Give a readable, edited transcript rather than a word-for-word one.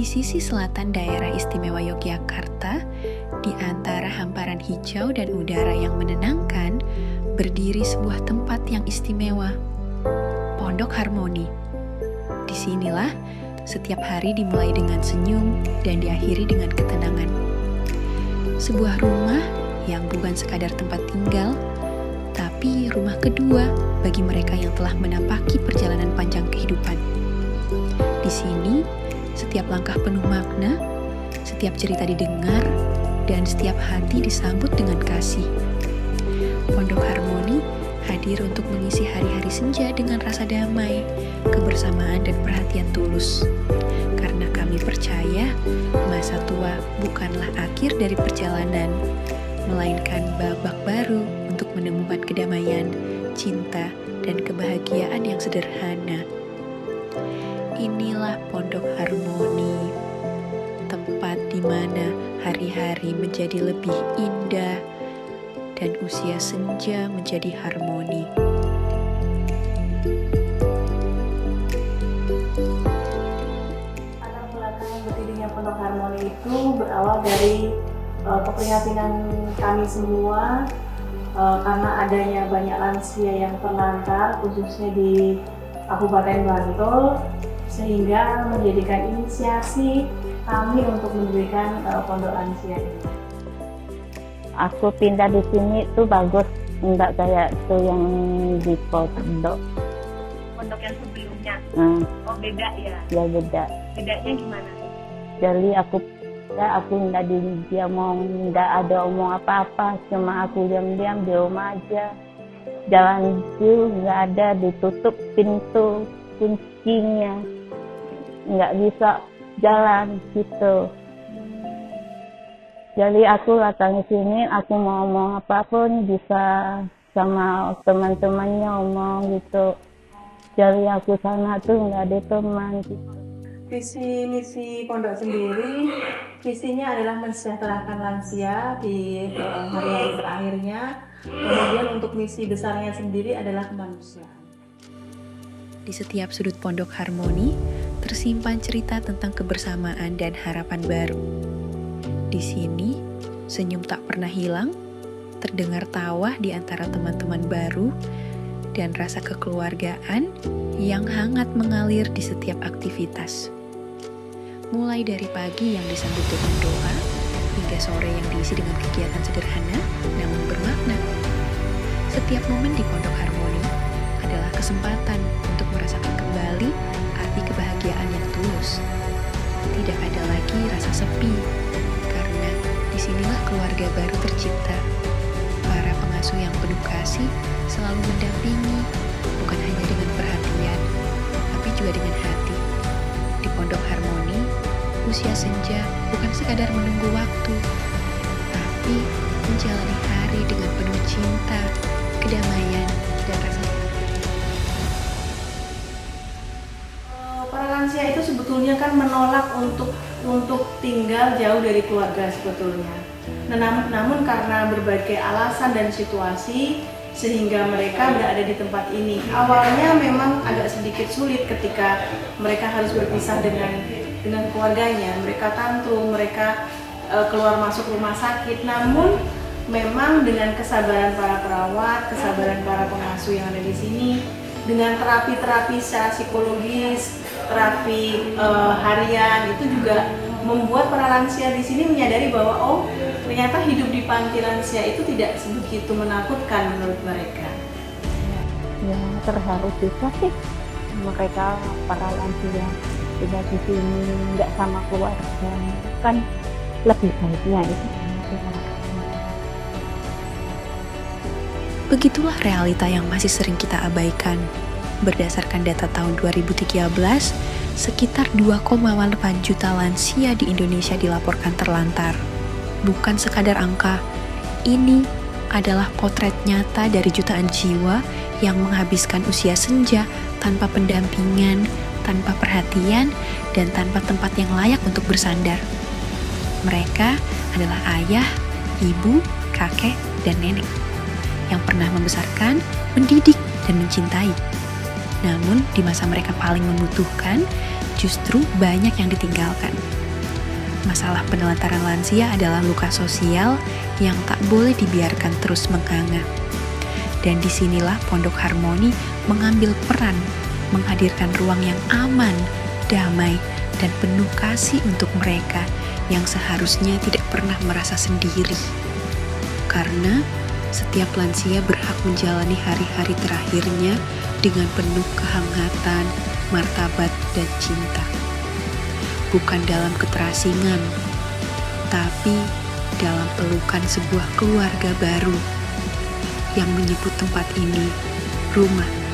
Di sisi selatan daerah istimewa Yogyakarta, di antara hamparan hijau dan udara yang menenangkan, berdiri sebuah tempat yang istimewa, Pondok Harmoni. Disinilah setiap hari dimulai dengan senyum dan diakhiri dengan ketenangan. Sebuah rumah yang bukan sekadar tempat tinggal, tapi rumah kedua bagi mereka yang telah menapaki perjalanan panjang kehidupan. Di sini, setiap langkah penuh makna, setiap cerita didengar, dan setiap hati disambut dengan kasih. Pondok Harmoni hadir untuk mengisi hari-hari senja dengan rasa damai, kebersamaan, dan perhatian tulus. Karena kami percaya, masa tua bukanlah akhir dari perjalanan, melainkan babak baru untuk menemukan kedamaian, cinta, dan kebahagiaan yang sederhana. Inilah Pondok Harmoni, tempat di mana hari-hari menjadi lebih indah dan usia senja menjadi harmoni. Latar belakang berdirinya Pondok Harmoni itu berawal dari keprihatinan kami semua karena adanya banyak lansia yang terlantar, khususnya di Kabupaten Bantul, sehingga menjadikan inisiasi kami untuk mendirikan pondok lansia ini. Aku pindah di sini tuh bagus, enggak kayak tuh yang di pondok. Pondok yang sebelumnya? Oh beda ya? Ya beda. Bedanya gimana? Jadi aku enggak enggak ada omong apa-apa, cuma aku diam-diam di rumah aja. Jalan itu enggak ada, ditutup pintu kuncinya, nggak bisa jalan gitu. Jadi aku datang ke sini, aku mau ngomong apapun bisa sama teman-temannya ngomong gitu. Jadi aku sana tuh nggak ada teman. Visi misi pondok sendiri, visinya adalah mensejahterakan lansia di hari-hari terakhirnya. Kemudian untuk misi besarnya sendiri adalah kemanusiaan. Di setiap sudut Pondok Harmoni tersimpan cerita tentang kebersamaan dan harapan baru. Di sini, senyum tak pernah hilang, terdengar tawa di antara teman-teman baru, dan rasa kekeluargaan yang hangat mengalir di setiap aktivitas. Mulai dari pagi yang disambut dengan doa, hingga sore yang diisi dengan kegiatan sederhana namun bermakna. Setiap momen di Pondok Harmoni adalah kesempatan untuk merasakan kembali arti kebahagiaan yang tulus. Tidak ada lagi rasa sepi, karena disinilah keluarga baru tercipta. Para pengasuh yang penuh kasih selalu mendampingi, bukan hanya dengan perhatian, tapi juga dengan hati. Di Pondok Harmoni, usia senja bukan sekadar menunggu waktu, tapi menjalani hari dengan penuh cinta, kedamaian, dan rasa. Para lansia itu sebetulnya kan menolak untuk tinggal jauh dari keluarga sebetulnya. Namun karena berbagai alasan dan situasi sehingga mereka berada di tempat ini. Awalnya memang agak sedikit sulit ketika mereka harus berpisah dengan keluarganya. Mereka tantrum, mereka keluar masuk rumah sakit. Namun memang dengan kesabaran para perawat, kesabaran para pengasuh yang ada di sini, dengan terapi-terapi secara psikologis, terapi harian, itu juga membuat para lansia di sini menyadari bahwa ternyata hidup di panti lansia itu tidak sebegitu menakutkan menurut mereka. Ya terharu juga sih mereka para lansia tinggal di sini nggak sama keluarga, kan lebih baiknya itu. Begitulah realita yang masih sering kita abaikan. Berdasarkan data tahun 2013, sekitar 2,8 juta lansia di Indonesia dilaporkan terlantar. Bukan sekadar angka, ini adalah potret nyata dari jutaan jiwa yang menghabiskan usia senja tanpa pendampingan, tanpa perhatian, dan tanpa tempat yang layak untuk bersandar. Mereka adalah ayah, ibu, kakek, dan nenek yang pernah membesarkan, mendidik, dan mencintai. Namun, di masa mereka paling membutuhkan, justru banyak yang ditinggalkan. Masalah penelantaran lansia adalah luka sosial yang tak boleh dibiarkan terus menganga. Dan disinilah Pondok Harmoni mengambil peran menghadirkan ruang yang aman, damai, dan penuh kasih untuk mereka yang seharusnya tidak pernah merasa sendiri. Karena setiap lansia berhak menjalani hari-hari terakhirnya dengan penuh kehangatan, martabat, dan cinta. Bukan dalam keterasingan, tapi dalam pelukan sebuah keluarga baru yang menyebut tempat ini rumah.